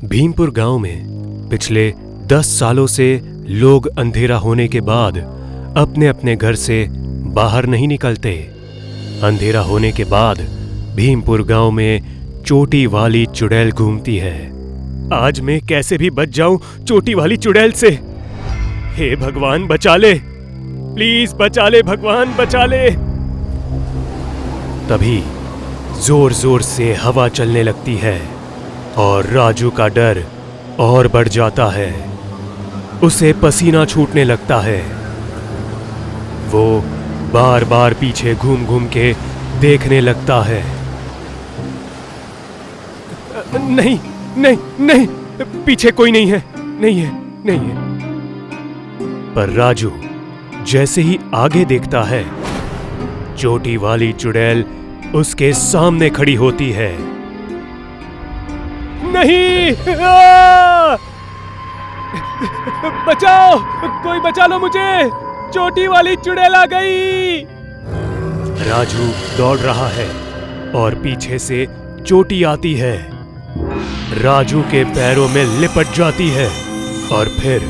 भीमपुर गांव में पिछले 10 सालों से लोग अंधेरा होने के बाद अपने अपने घर से बाहर नहीं निकलते। अंधेरा होने के बाद भीमपुर गांव में चोटी वाली चुड़ैल घूमती है। आज मैं कैसे भी बच जाऊं चोटी वाली चुड़ैल से। हे भगवान बचा ले, प्लीज बचा ले भगवान बचा ले। तभी जोर जोर से हवा चलने लगती है और राजू का डर और बढ़ जाता है। उसे पसीना छूटने लगता है। वो बार बार पीछे घूम घूम के देखने लगता है। नहीं नहीं नहीं, पीछे कोई नहीं है, नहीं है, नहीं है। पर राजू जैसे ही आगे देखता है, चोटी वाली चुड़ैल उसके सामने खड़ी होती है। नहीं! बचाओ, कोई बचा लो मुझे, चोटी वाली चुड़ैल आ गई। राजू दौड़ रहा है और पीछे से चोटी आती है, राजू के पैरों में लिपट जाती है और फिर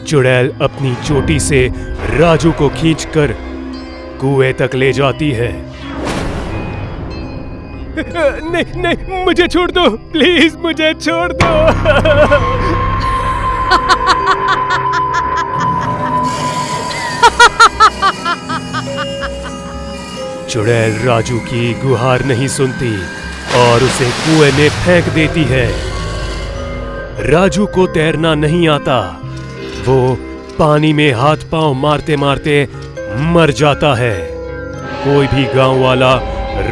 चुड़ैल अपनी चोटी से राजू को खींचकर कुएं तक ले जाती है। नहीं नहीं, मुझे छोड़ दो, प्लीज मुझे छोड़ दो। चुड़ैल राजू की गुहार नहीं सुनती और उसे कुएं में फेंक देती है। राजू को तैरना नहीं आता। वो पानी में हाथ पांव मारते मारते मर जाता है। कोई भी गांव वाला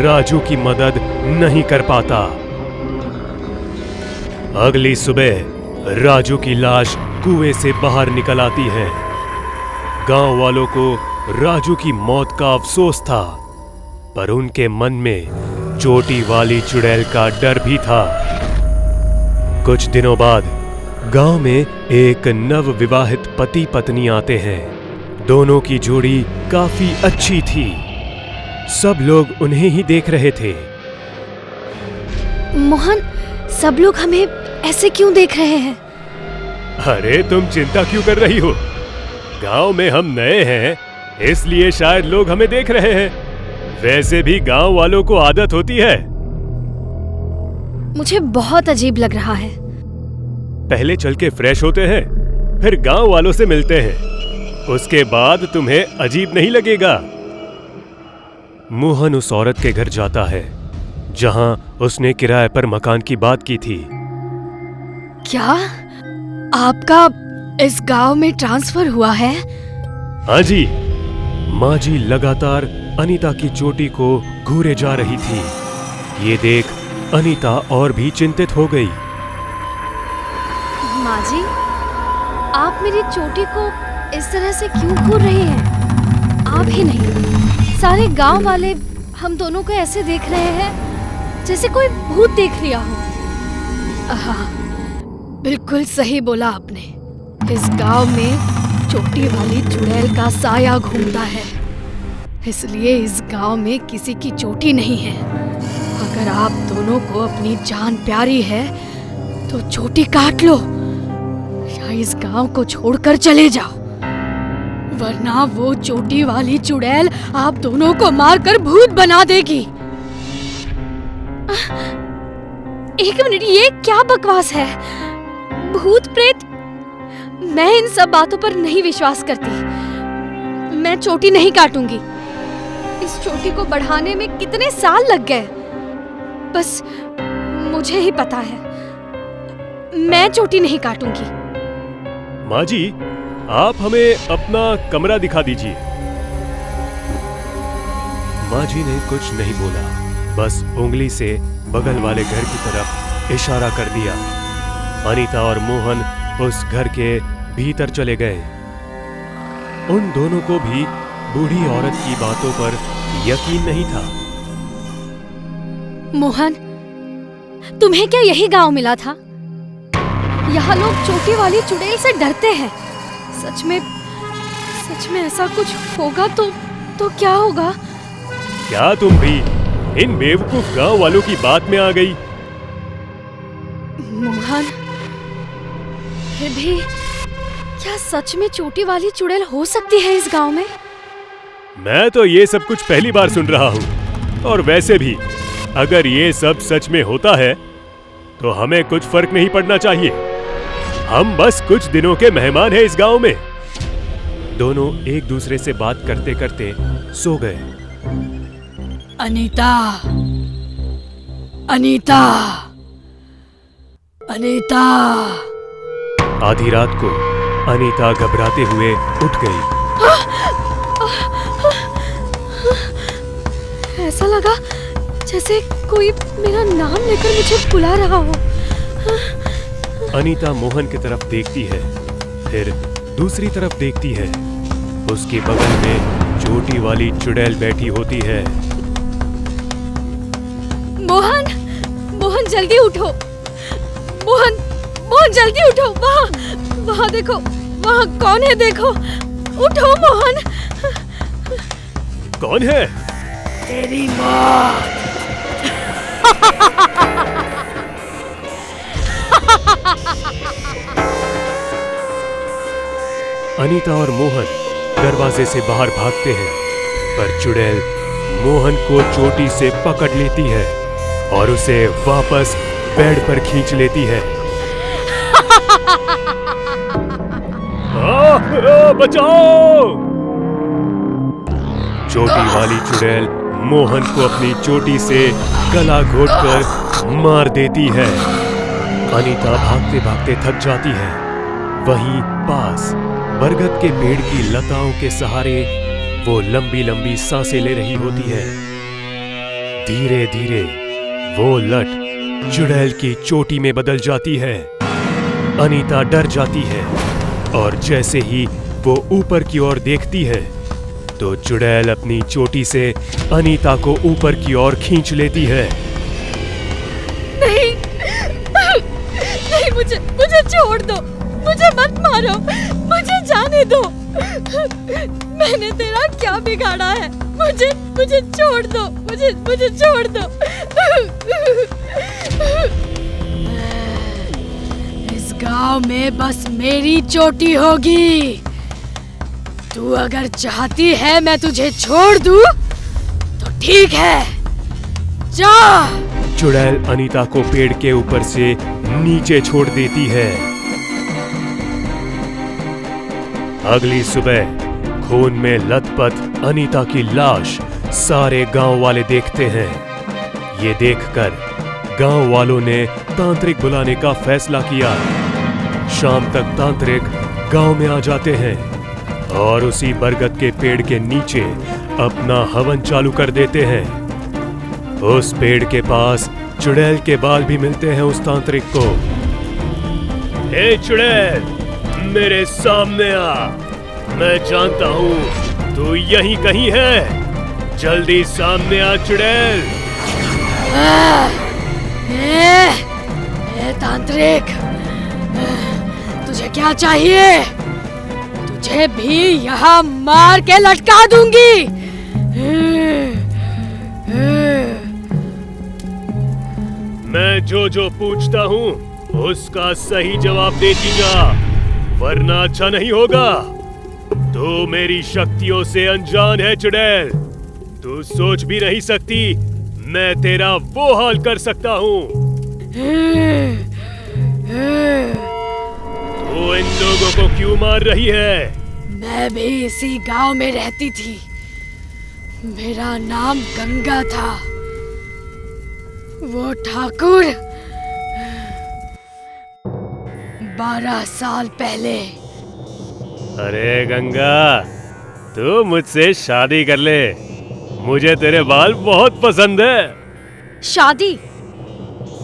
राजू की मदद नहीं कर पाता। अगली सुबह राजू की लाश कुएं से बाहर निकल आती है। गांव वालों को राजू की मौत का अफसोस था, पर उनके मन में चोटी वाली चुड़ैल का डर भी था। कुछ दिनों बाद गांव में एक नव विवाहित पति पत्नी आते हैं। दोनों की जोड़ी काफी अच्छी थी। सब लोग उन्हें ही देख रहे थे। मोहन, सब लोग हमें ऐसे क्यों देख रहे हैं? अरे तुम चिंता क्यों कर रही हो? गांव में हम नए हैं, इसलिए शायद लोग हमें देख रहे हैं। वैसे भी गांव वालों को आदत होती है। मुझे बहुत अजीब लग रहा है। पहले चल के फ्रेश होते हैं, फिर गांव वालों से मिलते हैं, उसके बाद तुम्हें अजीब नहीं लगेगा। मोहन उस औरत के घर जाता है जहां उसने किराए पर मकान की बात की थी। क्या आपका इस गांव में ट्रांसफर हुआ है? हाँ जी। माँ जी लगातार अनीता की चोटी को घूरे जा रही थी। ये देख अनीता और भी चिंतित हो गई। माँ जी, आप मेरी चोटी को इस तरह से क्यों घूर रही हैं? आप ही नहीं, सारे गांव वाले हम दोनों को ऐसे देख रहे हैं जैसे कोई भूत देख लिया हो। हाँ, बिल्कुल सही बोला आपने। इस गांव में चोटी वाली चुड़ैल का साया घूमता है, इसलिए इस गांव में किसी की चोटी नहीं है। अगर आप दोनों को अपनी जान प्यारी है तो चोटी काट लो या इस गांव को छोड़कर चले जाओ, वरना वो चोटी वाली चुड़ैल आप दोनों को मारकर भूत बना देगी। एक मिनट, ये क्या बकवास है? भूत प्रेत? मैं इन सब बातों पर नहीं विश्वास करती। मैं चोटी नहीं काटूंगी। इस चोटी को बढ़ाने में कितने साल लग गए, बस मुझे ही पता है। मैं चोटी नहीं काटूंगी। माँ जी, आप हमें अपना कमरा दिखा दीजिए। माँ जी ने कुछ नहीं बोला, बस उंगली से बगल वाले घर की तरफ इशारा कर दिया। अनीता और मोहन उस घर के भीतर चले गए। उन दोनों को भी बूढ़ी औरत की बातों पर यकीन नहीं था। मोहन, तुम्हें क्या यही गांव मिला था? यहाँ लोग चोटी वाली चुड़ैल से डरते हैं। सच में ऐसा कुछ होगा तो क्या होगा? क्या तुम भी इन बेवकूफ गांव वालों की बात में आ गई? मोहन, फिर भी क्या सच में चोटी वाली चुड़ैल हो सकती है इस गांव में? मैं तो ये सब कुछ पहली बार सुन रहा हूँ। और वैसे भी अगर ये सब सच में होता है तो हमें कुछ फर्क नहीं पड़ना चाहिए। हम बस कुछ दिनों के मेहमान हैं इस गांव में। दोनों एक दूसरे से बात करते करते सो गए। अनीता, अनीता, अनीता। आधी रात को अनीता घबराते हुए उठ गई। ऐसा लगा जैसे कोई मेरा नाम लेकर मुझे बुला रहा हो। अनीता मोहन की तरफ देखती है, फिर दूसरी तरफ देखती है। उसके बगल में चोटी वाली चुड़ैल बैठी होती है। मोहन, मोहन जल्दी उठो। मोहन, मोहन जल्दी उठो। वहाँ देखो, वहाँ कौन है देखो। उठो मोहन। कौन है? तेरी मौत। अनीता और मोहन दरवाजे से बाहर भागते हैं, पर चुड़ैल मोहन को चोटी से पकड़ लेती है और उसे वापस बेड पर खींच लेती है। बचाओ! चोटी वाली चुड़ैल मोहन को अपनी चोटी से गला घोंटकर मार देती है। अनीता भागते भागते थक जाती है। वहीं पास बरगद के पेड़ की लताओं के सहारे वो लंबी लंबी सांसें ले रही होती है। धीरे धीरे वो लट चुड़ैल की चोटी में बदल जाती है। अनीता डर जाती है और जैसे ही वो ऊपर की ओर देखती है तो चुड़ैल अपनी चोटी से अनीता को ऊपर की ओर खींच लेती है। नहीं, नहीं, मुझे छोड़ दो। मुझे मत मारो। मुझे जाने दो। मैंने तेरा क्या बिगाड़ा है? मुझे छोड़ दो। मुझे छोड़ दो। इस गांव में बस मेरी चोटी होगी। तू अगर चाहती है मैं तुझे छोड़ दूं, तो ठीक है, जा। चुड़ैल अनीता को पेड़ के ऊपर से नीचे छोड़ देती है। अगली सुबह खून में लथपथ अनीता की लाश सारे गांव वाले देखते हैं। ये देखकर गांव वालों ने तांत्रिक बुलाने का फैसला किया। शाम तक तांत्रिक गांव में आ जाते हैं और उसी बरगद के पेड़ के नीचे अपना हवन चालू कर देते हैं। उस पेड़ के पास चुड़ैल के बाल भी मिलते हैं उस तांत्रिक को। हे चुड़ैल, मेरे सामने आ। मैं जानता हूँ तू यहीं कहीं है। जल्दी सामने आ चुड़ैल। तांत्रिक, तुझे क्या चाहिए? तुझे भी यहाँ मार के लटका दूंगी। मैं जो पूछता हूँ उसका सही जवाब देती जा, वरना अच्छा नहीं होगा। तू मेरी शक्तियों से अनजान है चुड़ैल। तू सोच भी नहीं सकती मैं तेरा वो हाल कर सकता हूँ। तू इन लोगों को क्यों मार रही है? मैं भी इसी गांव में रहती थी। मेरा नाम गंगा था। वो ठाकुर 12 साल पहले। अरे गंगा, तू मुझसे शादी कर ले। मुझे तेरे बाल बहुत पसंद है। शादी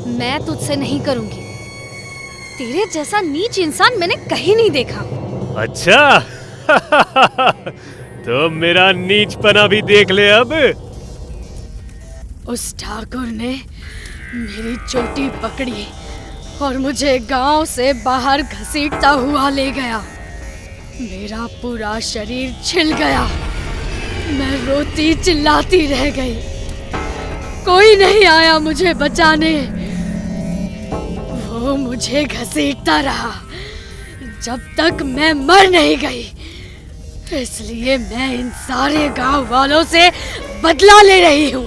मैं तुझसे नहीं करूंगी। तेरे जैसा नीच इंसान मैंने कहीं नहीं देखा। अच्छा तो मेरा नीचपना भी देख ले अब। उस ठाकुर ने मेरी चोटी पकड़ी और मुझे गांव से बाहर घसीटता हुआ ले गया। मेरा पूरा शरीर छिल गया। मैं रोती चिल्लाती रह गई। कोई नहीं आया मुझे बचाने। वो मुझे घसीटता रहा। जब तक मैं मर नहीं गई। इसलिए मैं इन सारे गांव वालों से बदला ले रही हूँ।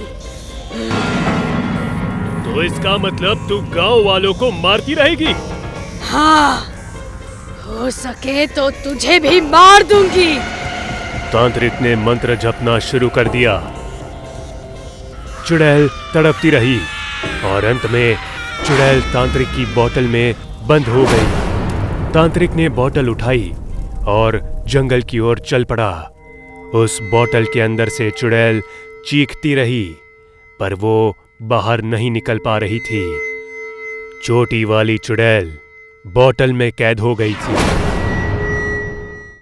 तो इसका मतलब तू गांव वालों को मारती रहेगी? हाँ, हो सके तो तुझे भी मार दूंगी। तांत्रिक ने मंत्र जपना शुरू कर दिया। चुड़ैल तड़पती रही और अंत में चुड़ैल तांत्रिक की बोतल में बंद हो गई। तांत्रिक ने बोतल उठाई और जंगल की ओर चल पड़ा। उस बोतल के अंदर से चुड़ैल चीखती रही, पर वो बाहर नहीं निकल पा रही थी। चोटी वाली चुड़ैल बोतल में कैद हो गई थी।